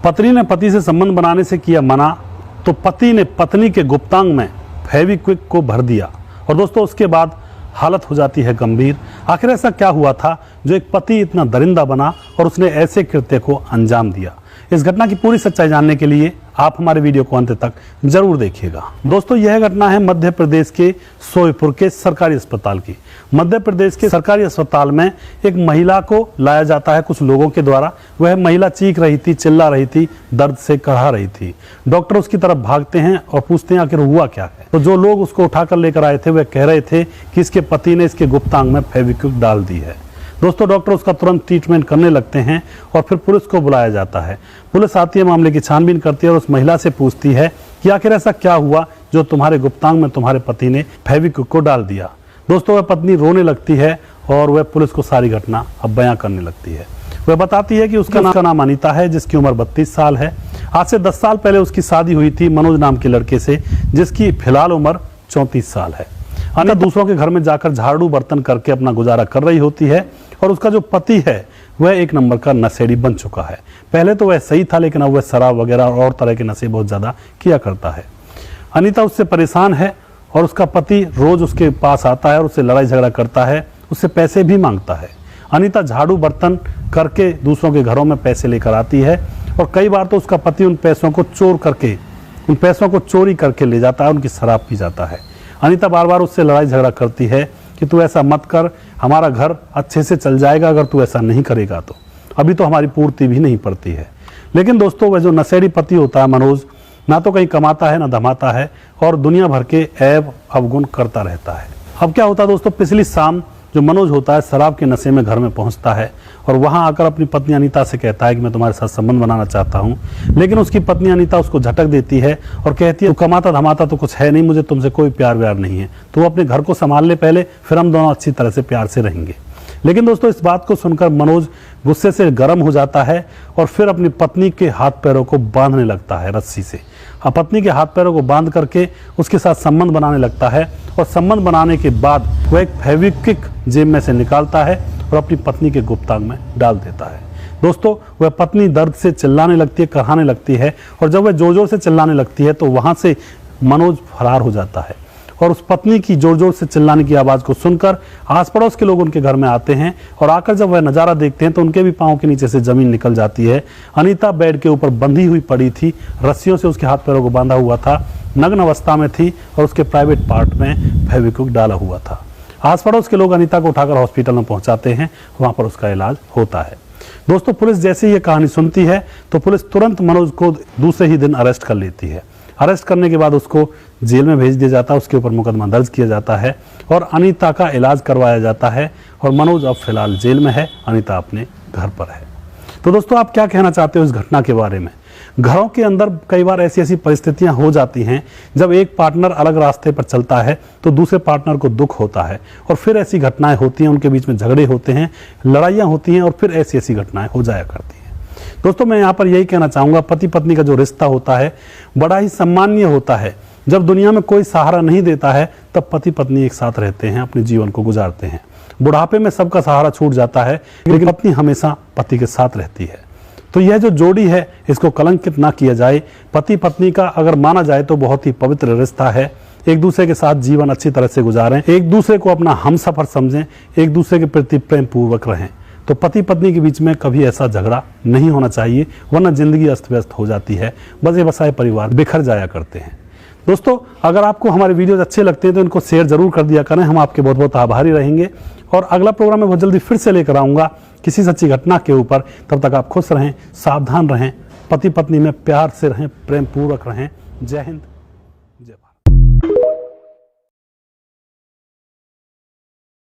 पत्नी ने पति से संबंध बनाने से किया मना तो पति ने पत्नी के गुप्तांग में फेविक्विक को भर दिया और दोस्तों उसके बाद हालत हो जाती है गंभीर। आखिर ऐसा क्या हुआ था जो एक पति इतना दरिंदा बना और उसने ऐसे कृत्य को अंजाम दिया? इस घटना की पूरी सच्चाई जानने के लिए आप हमारे वीडियो को अंत तक जरूर देखिएगा। दोस्तों यह घटना है मध्य प्रदेश के सोईपुर के सरकारी अस्पताल की। मध्य प्रदेश के सरकारी अस्पताल में एक महिला को लाया जाता है कुछ लोगों के द्वारा। वह महिला चीख रही थी, चिल्ला रही थी, दर्द से कहा रही थी। डॉक्टर उसकी तरफ भागते हैं और पूछते हैं आखिर हुआ क्या है। तो जो लोग उसको उठाकर लेकर आए थे वह कह रहे थे कि इसके पति ने इसके गुप्तांग में फेविक्विक डाल दी है। दोस्तों डॉक्टर उसका तुरंत ट्रीटमेंट करने लगते हैं और फिर पुलिस को बुलाया जाता है। पुलिस आती है, मामले की छानबीन करती है और उस महिला से पूछती है कि आखिर ऐसा क्या हुआ जो तुम्हारे गुप्तांग में तुम्हारे पति ने फेविक्विक को डाल दिया। दोस्तों वह पत्नी रोने लगती है और वह पुलिस को सारी घटना अब बयां करने लगती है। वह बताती है कि उसका नाम अनीता है जिसकी उम्र 32 साल है। आज से 10 साल पहले उसकी शादी हुई थी मनोज नाम के लड़के से जिसकी फिलहाल उम्र 34 साल है। अनीता दूसरों के घर में जाकर झाड़ू बर्तन करके अपना गुजारा कर रही होती है और उसका जो पति है वह एक नंबर का नशेड़ी बन चुका है। पहले तो वह सही था लेकिन अब वह शराब वगैरह और तरह के नशे बहुत ज़्यादा किया करता है। अनीता उससे परेशान है और उसका पति रोज उसके पास आता है और उससे लड़ाई झगड़ा करता है, उससे पैसे भी मांगता है। अनीता झाड़ू बर्तन करके दूसरों के घरों में पैसे लेकर आती है और कई बार तो उसका पति उन पैसों को चोरी करके ले जाता है, उनकी शराब पी जाता है। अनीता बार बार उससे लड़ाई झगड़ा करती है कि तू ऐसा मत कर, हमारा घर अच्छे से चल जाएगा अगर तू ऐसा नहीं करेगा तो। अभी तो हमारी पूर्ति भी नहीं पड़ती है। लेकिन दोस्तों वह जो नशेड़ी पति होता है मनोज, ना तो कहीं कमाता है ना धमाता है और दुनिया भर के ऐब अवगुण करता रहता है। अब क्या होता है दोस्तों, पिछली शाम जो मनोज होता है शराब के नशे में घर में पहुंचता है और वहां आकर अपनी पत्नी अनीता से कहता है कि मैं तुम्हारे साथ संबंध बनाना चाहता हूं। लेकिन उसकी पत्नी अनीता उसको झटक देती है और कहती है कमाता धमाता तो कुछ है नहीं, मुझे तुमसे कोई प्यार व्यार नहीं है, तो अपने घर को संभाल ले पहले, फिर हम दोनों अच्छी तरह से प्यार से रहेंगे। लेकिन दोस्तों इस बात को सुनकर मनोज गुस्से से गर्म हो जाता है और फिर अपनी पत्नी के हाथ पैरों को बांधने लगता है रस्सी से। पत्नी के हाथ पैरों को बांध करके उसके साथ संबंध बनाने लगता है और संबंध बनाने के बाद वह एक फेविक्विक जेब में से निकालता है और अपनी पत्नी के गुप्तांग में डाल देता है। दोस्तों वह पत्नी दर्द से चिल्लाने लगती है, कराने लगती है और जब वह जोर जोर से चिल्लाने लगती है तो वहां से मनोज फरार हो जाता है और उस पत्नी की जोर जोर से चिल्लाने की आवाज़ को सुनकर आस पड़ोस के लोग उनके घर में आते हैं और आकर जब वह नज़ारा देखते हैं तो उनके भी पाँव के नीचे से ज़मीन निकल जाती है। अनीता बेड के ऊपर बंधी हुई पड़ी थी, रस्सियों से उसके हाथ पैरों को बांधा हुआ था, नग्न अवस्था में थी और उसके प्राइवेट पार्ट में फेविक्विक डाला हुआ था। आस पड़ोस के लोग अनीता को उठाकर हॉस्पिटल में पहुंचाते हैं, वहाँ पर उसका इलाज होता है। दोस्तों पुलिस जैसे ये कहानी सुनती है तो पुलिस तुरंत मनोज को दूसरे ही दिन अरेस्ट कर लेती है। अरेस्ट करने के बाद उसको जेल में भेज दिया जाता है, उसके ऊपर मुकदमा दर्ज किया जाता है और अनीता का इलाज करवाया जाता है और मनोज अब फिलहाल जेल में है, अनीता अपने घर पर है। तो दोस्तों आप क्या कहना चाहते हो इस घटना के बारे में? घरों के अंदर कई बार ऐसी परिस्थितियां हो जाती हैं जब एक पार्टनर अलग रास्ते पर चलता है तो दूसरे पार्टनर को दुख होता है और फिर ऐसी घटनाएं होती हैं, उनके बीच में झगड़े होते हैं, लड़ाइयाँ होती हैं और फिर ऐसी घटनाएं हो जाया करती हैं। दोस्तों मैं यहाँ पर यही कहना चाहूँगा, पति पत्नी का जो रिश्ता होता है बड़ा ही सम्मानीय होता है। जब दुनिया में कोई सहारा नहीं देता है तब पति पत्नी एक साथ रहते हैं, अपने जीवन को गुजारते हैं। बुढ़ापे में सबका सहारा छूट जाता है लेकिन पत्नी हमेशा पति के साथ रहती है। तो यह जो जोड़ी है इसको कलंकित ना किया जाए। पति पत्नी का अगर माना जाए तो बहुत ही पवित्र रिश्ता है। एक दूसरे के साथ जीवन अच्छी तरह से गुजारें, एक दूसरे को अपना हमसफर समझें, एक दूसरे के प्रति प्रेम पूर्वक रहें। तो पति पत्नी के बीच में कभी ऐसा झगड़ा नहीं होना चाहिए, वरना जिंदगी अस्त व्यस्त हो जाती है, बसे बसाए परिवार बिखर जाया करते हैं। दोस्तों अगर आपको हमारे वीडियोज अच्छे लगते हैं तो इनको शेयर जरूर कर दिया करें, हम आपके बहुत बहुत आभारी रहेंगे। और अगला प्रोग्राम मैं बहुत जल्दी फिर से लेकर आऊँगा किसी सच्ची घटना के ऊपर। तब तक आप खुश रहें, सावधान रहें, पति पत्नी में प्यार से रहें, प्रेम पूर्वक रहें। जय हिंद, जय भारत।